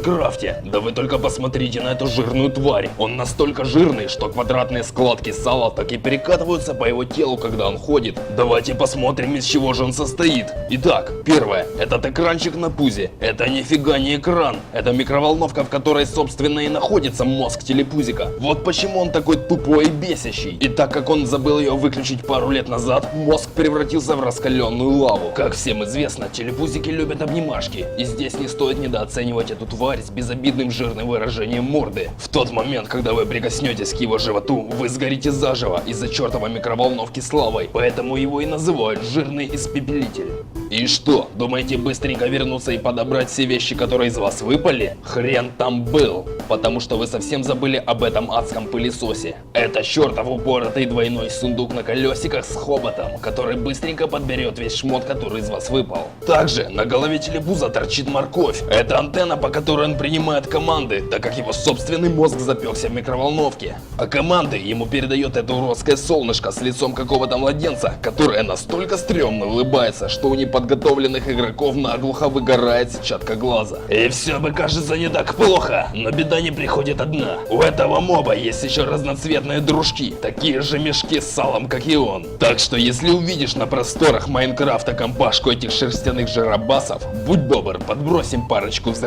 Майнкрафте. Да вы только посмотрите на эту жирную тварь. Он настолько жирный, что квадратные складки сала так и перекатываются по его телу, когда он ходит. Давайте посмотрим, из чего же он состоит. Итак, первое. Этот экранчик на пузе. Это нифига не экран. Это микроволновка, в которой, собственно, и находится мозг телепузика. Вот почему он такой тупой и бесящий. И так как он забыл ее выключить пару лет назад, мозг превратился в раскаленную лаву. Как всем известно, телепузики любят обнимашки. И здесь не стоит недооценивать эту тварь с безобидным жирным выражением морды. В тот момент, когда вы прикоснетесь к его животу, вы сгорите заживо из-за чертовой микроволновки с лавой. Поэтому его и называют жирный испепелитель. И что, думаете быстренько вернуться и подобрать все вещи, которые из вас выпали? Хрен там был, потому что вы совсем забыли об этом адском пылесосе. Это чертов упоротый двойной сундук на колесиках с хоботом, который быстренько подберет весь шмот, который из вас выпал. Также на голове телепуза торчит морковь. Это антенна, по которой он принимает команды, так как его собственный мозг запекся в микроволновке. А команды ему передает это уродское солнышко с лицом какого-то младенца, которое настолько стрёмно улыбается, что у неподготовленных игроков наглухо выгорает сетчатка глаза. И все бы кажется не так плохо, но беда не приходит одна. У этого моба есть еще разноцветные дружки, такие же мешки с салом, как и он. Так что если увидишь на просторах Майнкрафта компашку этих шерстяных жиробасов, будь добр, подбросим парочку взрывов.